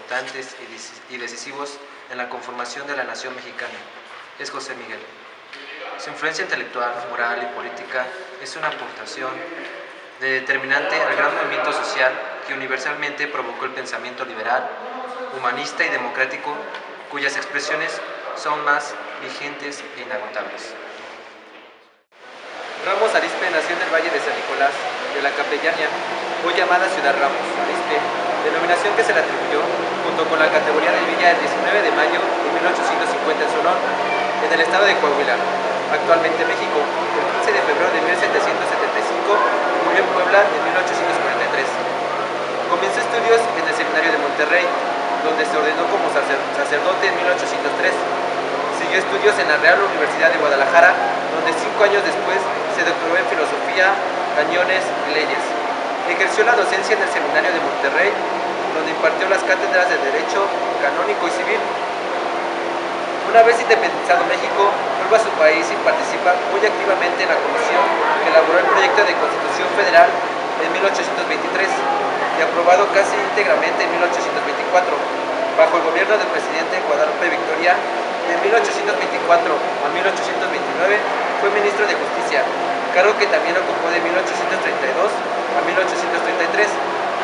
importantes y decisivos en la conformación de la nación mexicana. Es José Miguel. Su influencia intelectual, moral y política es una aportación determinante al gran movimiento social que universalmente provocó el pensamiento liberal, humanista y democrático, cuyas expresiones son más vigentes e inagotables. Ramos Arizpe nació en el Valle de San Nicolás, de la Capellanía, hoy llamada Ciudad Ramos Arizpe, denominación que se le atribuyó, junto con la categoría de villa el 19 de mayo de 1850 en su honor, en el estado de Coahuila, actualmente México, el 15 de febrero de 1775, murió en Puebla en 1843. Comenzó estudios en el Seminario de Monterrey, donde se ordenó como sacerdote en 1803. Siguió estudios en la Real Universidad de Guadalajara, donde 5 años después se doctoró en filosofía, cañones y leyes. Ejerció la docencia en el Seminario de Monterrey, donde impartió las cátedras de Derecho Canónico y Civil. Una vez independizado México, vuelve a su país y participa muy activamente en la comisión que elaboró el proyecto de Constitución Federal en 1823 y aprobado casi íntegramente en 1824, bajo el gobierno del presidente Guadalupe Victoria. De 1824 a 1829 fue ministro de Justicia, cargo que también ocupó de 1832 a 1833,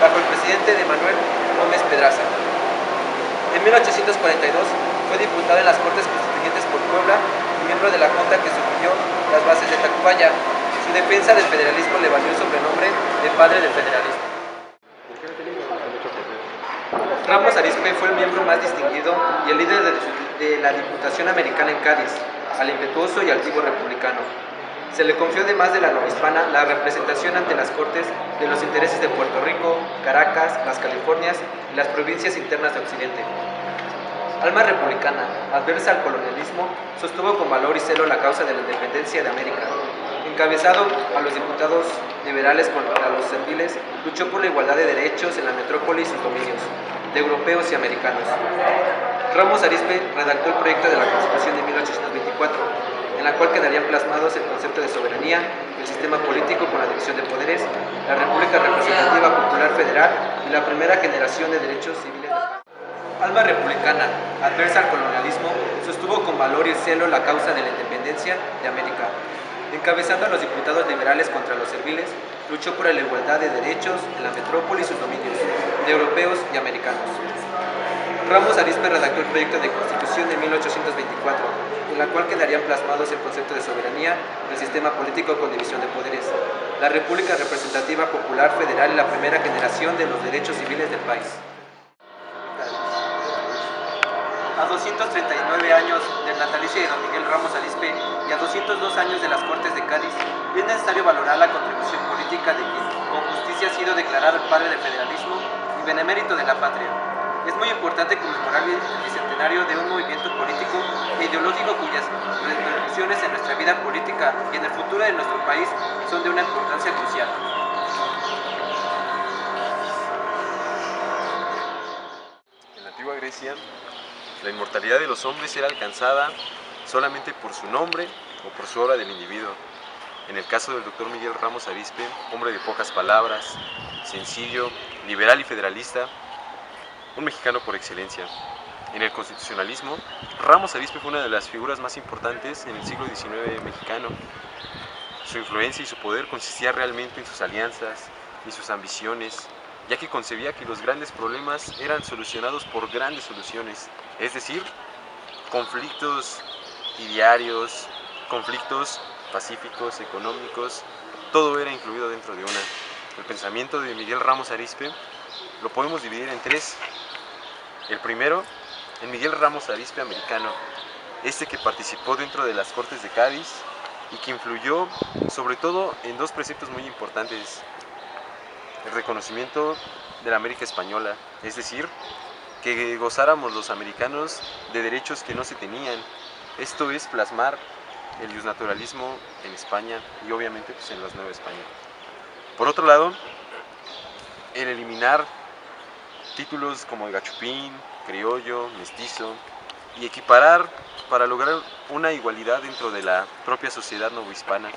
bajo el presidente de Manuel Gómez Pedraza. En 1842 fue diputado en las Cortes Constituyentes por Puebla y miembro de la Junta que sugirió las bases de Tacubaya. Su defensa del federalismo le valió el sobrenombre de padre del federalismo. Ramos Arizpe fue el miembro más distinguido y el líder de la Diputación Americana en Cádiz, al impetuoso y altivo republicano. Se le confió, además de la novohispana, la representación ante las Cortes de los intereses de Puerto Rico, Caracas, las Californias y las provincias internas de Occidente. Alma republicana, adversa al colonialismo, sostuvo con valor y celo la causa de la independencia de América. Encabezado a los diputados liberales contra los serviles, luchó por la igualdad de derechos en la metrópoli y sus dominios, de europeos y americanos. Ramos Arizpe redactó el proyecto de la Constitución de 1824, en la cual quedarían plasmados el concepto de soberanía, el sistema político con la división de poderes, la República Representativa Popular Federal y la primera generación de derechos civiles del país. Alma republicana, adversa al colonialismo, sostuvo con valor y celo la causa de la independencia de América. Encabezando a los diputados liberales contra los serviles, luchó por la igualdad de derechos en la metrópoli y sus dominios, de europeos y americanos. Ramos Arizpe redactó el proyecto de Constitución de 1824, en la cual quedarían plasmados el concepto de soberanía, el sistema político con división de poderes, la República Representativa Popular Federal y la primera generación de los derechos civiles del país. A 239 años del natalicio de don Miguel Ramos Arizpe y a 202 años de las Cortes de Cádiz, es necesario valorar la contribución política de quien con justicia ha sido declarado el padre del federalismo y benemérito de la patria. Es muy importante conmemorar el bicentenario de un movimiento político e ideológico cuyas repercusiones en nuestra vida política y en el futuro de nuestro país son de una importancia crucial. En la antigua Grecia, la inmortalidad de los hombres era alcanzada solamente por su nombre o por su obra del individuo. En el caso del doctor Miguel Ramos Arizpe, hombre de pocas palabras, sencillo, liberal y federalista, un mexicano por excelencia. En el constitucionalismo, Ramos Arizpe fue una de las figuras más importantes en el siglo XIX mexicano. Su influencia y su poder consistía realmente en sus alianzas y sus ambiciones, ya que concebía que los grandes problemas eran solucionados por grandes soluciones, es decir, conflictos idearios, conflictos pacíficos, económicos, todo era incluido dentro de una. El pensamiento de Miguel Ramos Arizpe lo podemos dividir en tres. El primero, el Miguel Ramos Arizpe americano, este que participó dentro de las Cortes de Cádiz y que influyó sobre todo en dos preceptos muy importantes: el reconocimiento de la América española, es decir, que gozáramos los americanos de derechos que no se tenían. Esto es plasmar el justnaturalismo en España y obviamente pues, en la Nueva España. Por otro lado, el eliminar títulos como de gachupín, criollo, mestizo y equiparar para lograr una igualdad dentro de la propia sociedad novohispana.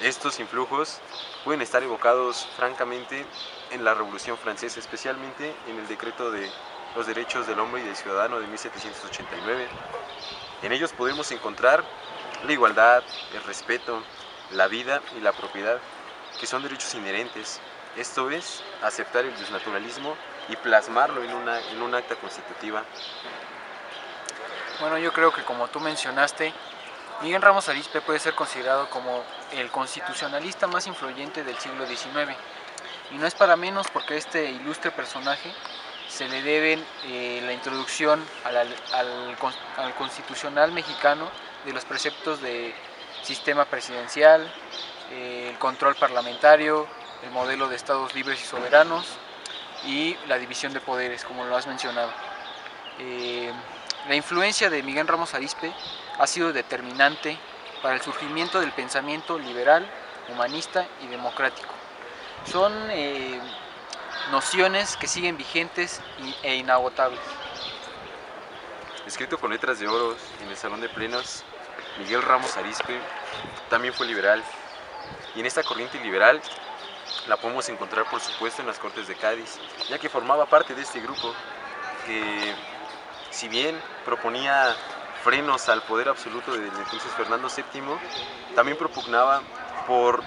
Estos influjos pueden estar evocados francamente en la Revolución Francesa, especialmente en el Decreto de los Derechos del Hombre y del Ciudadano de 1789. En ellos podemos encontrar la igualdad, el respeto, la vida y la propiedad, que son derechos inherentes. Esto es, aceptar el desnaturalismo y plasmarlo en un acta constitutiva. Bueno, yo creo que como tú mencionaste, Miguel Ramos Arizpe puede ser considerado como el constitucionalista más influyente del siglo XIX. Y no es para menos porque a este ilustre personaje se le deben la introducción al constitucional mexicano de los preceptos de sistema presidencial, el control parlamentario, el modelo de estados libres y soberanos y la división de poderes, como lo has mencionado. La influencia de Miguel Ramos Arizpe ha sido determinante para el surgimiento del pensamiento liberal, humanista y democrático. Son nociones que siguen vigentes e inagotables. Escrito con letras de oro en el Salón de Plenos, Miguel Ramos Arizpe también fue liberal. Y en esta corriente liberal la podemos encontrar, por supuesto, en las Cortes de Cádiz, ya que formaba parte de este grupo que, si bien proponía frenos al poder absoluto del entonces Fernando VII, también propugnaba por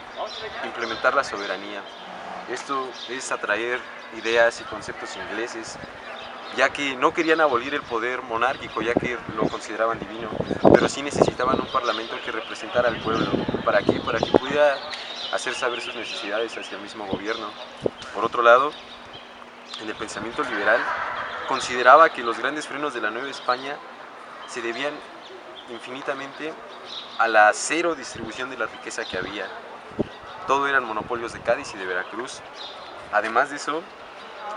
implementar la soberanía. Esto es atraer ideas y conceptos ingleses, ya que no querían abolir el poder monárquico, ya que lo consideraban divino, pero sí necesitaban un parlamento que representara al pueblo. ¿Para qué? Para que pudiera hacer saber sus necesidades hacia el mismo gobierno. Por otro lado, en el pensamiento liberal, consideraba que los grandes frenos de la Nueva España se debían infinitamente a la cero distribución de la riqueza que había. Todo eran monopolios de Cádiz y de Veracruz. Además de eso,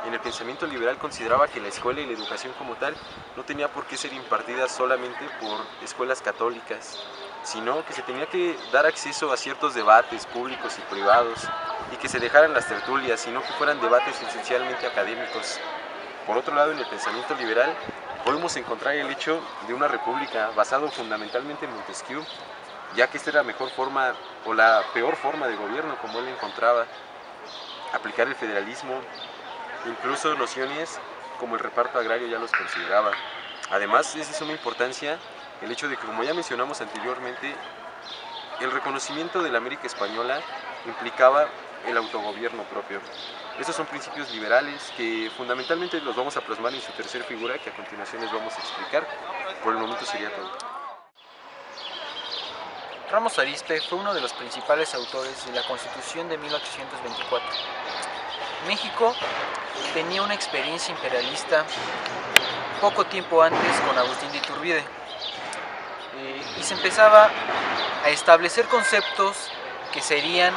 en el pensamiento liberal consideraba que la escuela y la educación como tal no tenía por qué ser impartida solamente por escuelas católicas, sino que se tenía que dar acceso a ciertos debates públicos y privados y que se dejaran las tertulias, sino que fueran debates esencialmente académicos. Por otro lado, en el pensamiento liberal podemos encontrar el hecho de una república basado fundamentalmente en Montesquieu, ya que esta era la mejor forma o la peor forma de gobierno, como él encontraba. Aplicar el federalismo, incluso nociones como el reparto agrario ya los consideraba. Además, es de suma importancia el hecho de que, como ya mencionamos anteriormente, el reconocimiento de la América española implicaba el autogobierno propio. Estos son principios liberales que fundamentalmente los vamos a plasmar en su tercera figura, que a continuación les vamos a explicar. Por el momento sería todo. Ramos Arizpe fue uno de los principales autores de la Constitución de 1824. México tenía una experiencia imperialista poco tiempo antes con Agustín de Iturbide y se empezaba a establecer conceptos que serían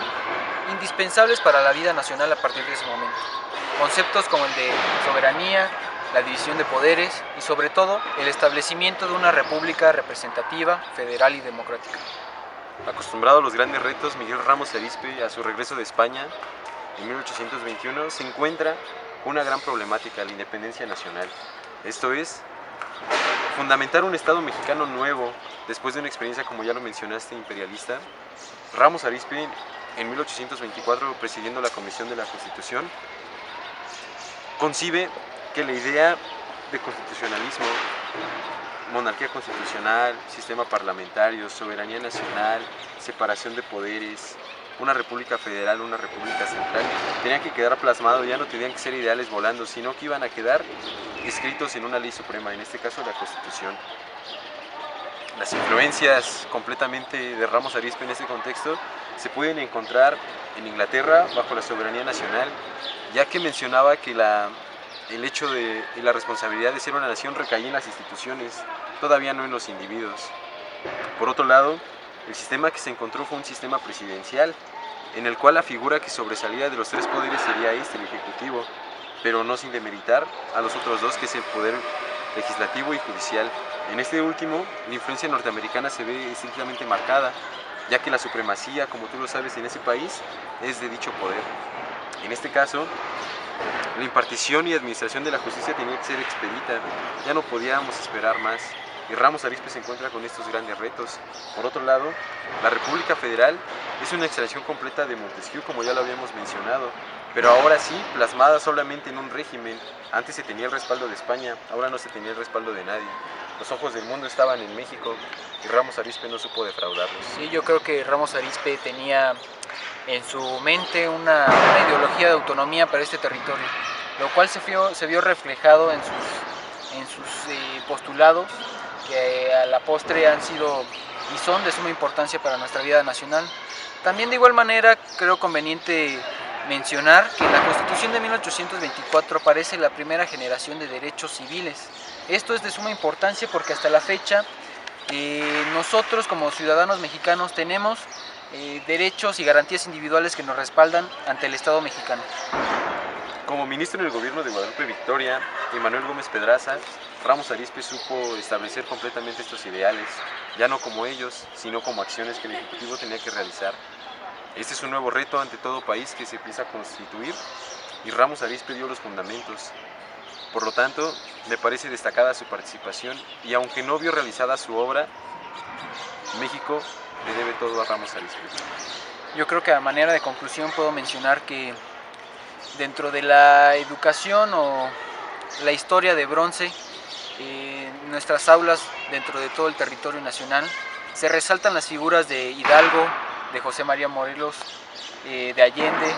indispensables para la vida nacional a partir de ese momento. Conceptos como el de soberanía, la división de poderes y sobre todo el establecimiento de una república representativa, federal y democrática. Acostumbrado a los grandes retos, Miguel Ramos Arizpe, a su regreso de España en 1821, se encuentra una gran problemática, la independencia nacional. Esto es, fundamentar un Estado mexicano nuevo, después de una experiencia, como ya lo mencionaste, imperialista. Ramos Arizpe, en 1824, presidiendo la Comisión de la Constitución, concibe que la idea de constitucionalismo, monarquía constitucional, sistema parlamentario, soberanía nacional, separación de poderes, una república federal, una república central, tenían que quedar plasmados, ya no tenían que ser ideales volando, sino que iban a quedar escritos en una ley suprema, en este caso la Constitución. Las influencias completamente de Ramos Arizpe en este contexto se pueden encontrar en Inglaterra bajo la soberanía nacional, ya que mencionaba que el hecho de la responsabilidad de ser una nación recaía en las instituciones, todavía no en los individuos. Por otro lado, el sistema que se encontró fue un sistema presidencial, en el cual la figura que sobresalía de los tres poderes sería el ejecutivo, pero no sin demeritar a los otros dos, que es el poder legislativo y judicial. En este último, la influencia norteamericana se ve estrictamente marcada, ya que la supremacía, como tú lo sabes, en ese país es de dicho poder. En este caso, la impartición y administración de la justicia tenía que ser expedita, ya no podíamos esperar más. y Ramos Arizpe se encuentra con estos grandes retos. Por otro lado, la República Federal es una extracción completa de Montesquieu, como ya lo habíamos mencionado, pero ahora sí plasmada solamente en un régimen. Antes se tenía el respaldo de España, ahora no se tenía el respaldo de nadie. Los ojos del mundo estaban en México y Ramos Arizpe no supo defraudarlos. Sí, yo creo que Ramos Arizpe tenía en su mente una ideología de autonomía para este territorio, lo cual se vio reflejado en sus postulados, que a la postre han sido y son de suma importancia para nuestra vida nacional. También de igual manera creo conveniente mencionar que en la Constitución de 1824 aparece la primera generación de derechos civiles. Esto es de suma importancia porque hasta la fecha nosotros como ciudadanos mexicanos tenemos derechos y garantías individuales que nos respaldan ante el Estado mexicano. Como ministro en el gobierno de Guadalupe Victoria y Manuel Gómez Pedraza, Ramos Arizpe supo establecer completamente estos ideales, ya no como ellos, sino como acciones que el Ejecutivo tenía que realizar. Este es un nuevo reto ante todo país que se empieza a constituir y Ramos Arizpe dio los fundamentos. Por lo tanto, me parece destacada su participación y aunque no vio realizada su obra, México le debe todo a Ramos Arizpe. Yo creo que a manera de conclusión puedo mencionar que dentro de la educación o la historia de bronce, en nuestras aulas dentro de todo el territorio nacional se resaltan las figuras de Hidalgo, de José María Morelos, de Allende,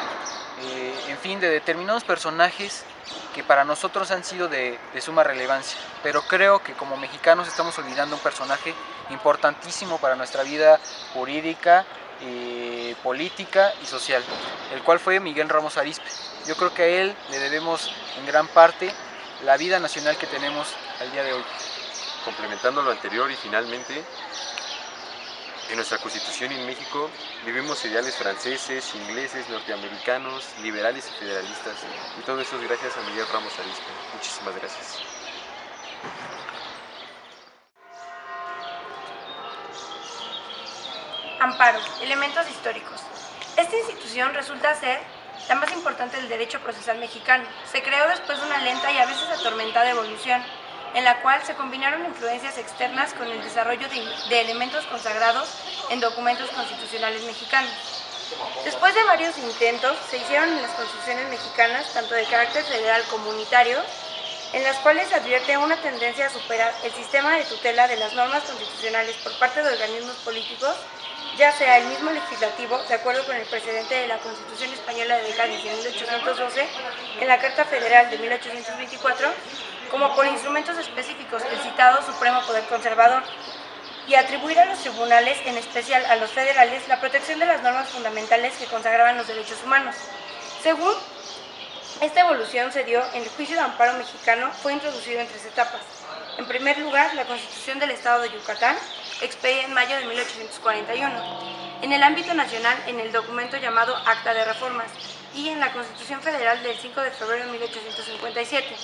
en fin, de determinados personajes que para nosotros han sido de suma relevancia, pero creo que como mexicanos estamos olvidando un personaje importantísimo para nuestra vida jurídica, política y social, el cual fue Miguel Ramos Arizpe. Yo creo que a él le debemos en gran parte la vida nacional que tenemos al día de hoy. Complementando lo anterior y finalmente, en nuestra Constitución en México vivimos ideales franceses, ingleses, norteamericanos, liberales y federalistas, y todo eso es gracias a Miguel Ramos Arizpe. Muchísimas gracias. Amparo, elementos históricos. Esta institución resulta ser la más importante del derecho procesal mexicano. Se creó después de una lenta y a veces atormentada evolución, en la cual se combinaron influencias externas con el desarrollo de elementos consagrados en documentos constitucionales mexicanos. Después de varios intentos, se hicieron en las constituciones mexicanas, tanto de carácter federal como unitario, en las cuales se advierte una tendencia a superar el sistema de tutela de las normas constitucionales por parte de organismos políticos, ya sea el mismo legislativo, de acuerdo con el precedente de la Constitución Española de Cádiz de 1812, en la Carta Federal de 1824, como por instrumentos específicos el citado Supremo Poder Conservador, y atribuir a los tribunales, en especial a los federales, la protección de las normas fundamentales que consagraban los derechos humanos. Según esta evolución se dio en el juicio de amparo mexicano, fue introducido en 3 etapas. En primer lugar, la Constitución del Estado de Yucatán, expedida en mayo de 1841. En el ámbito nacional, en el documento llamado Acta de Reformas, y en la Constitución Federal del 5 de febrero de 1857.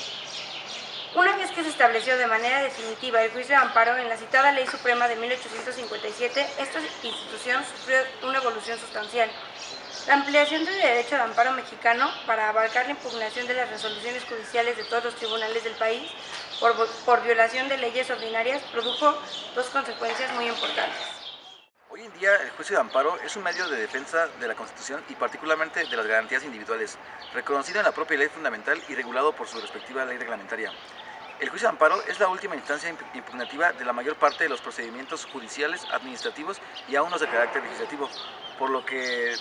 Una vez que se estableció de manera definitiva el juicio de amparo en la citada Ley Suprema de 1857, esta institución sufrió una evolución sustancial. La ampliación del derecho de amparo mexicano para abarcar la impugnación de las resoluciones judiciales de todos los tribunales del país por violación de leyes ordinarias produjo 2 consecuencias muy importantes. Hoy en día el juicio de amparo es un medio de defensa de la Constitución y particularmente de las garantías individuales, reconocido en la propia ley fundamental y regulado por su respectiva ley reglamentaria. El juicio de amparo es la última instancia impugnativa de la mayor parte de los procedimientos judiciales, administrativos y aún los de carácter legislativo, por lo que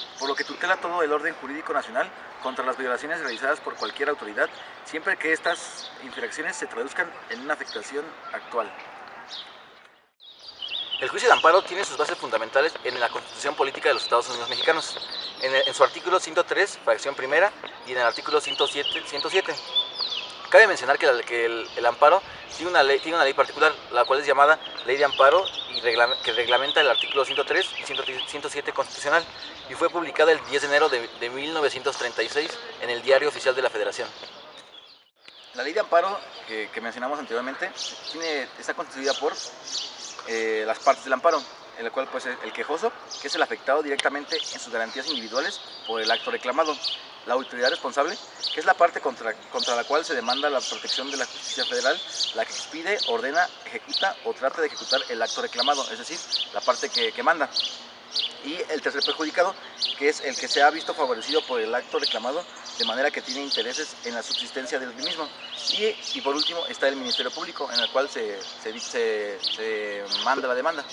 tutela todo el orden jurídico nacional contra las violaciones realizadas por cualquier autoridad, siempre que estas infracciones se traduzcan en una afectación actual. El juicio de amparo tiene sus bases fundamentales en la Constitución Política de los Estados Unidos Mexicanos, en su artículo 103, fracción primera, y en el artículo 107. Cabe mencionar que el amparo tiene una ley particular, la cual es llamada Ley de Amparo, y que reglamenta el artículo 103 y 107 constitucional, y fue publicada el 10 de enero de 1936 en el Diario Oficial de la Federación. La ley de amparo que mencionamos anteriormente está constituida por las partes del amparo, en el cual pues el quejoso, que es el afectado directamente en sus garantías individuales por el acto reclamado. La autoridad responsable, que es la parte contra la cual se demanda la protección de la justicia federal, la que expide, ordena, ejecuta o trata de ejecutar el acto reclamado, es decir, la parte que manda. Y el tercer perjudicado, que es el que se ha visto favorecido por el acto reclamado, de manera que tiene intereses en la subsistencia del mismo. Y por último está el Ministerio Público, en el cual se manda la demanda.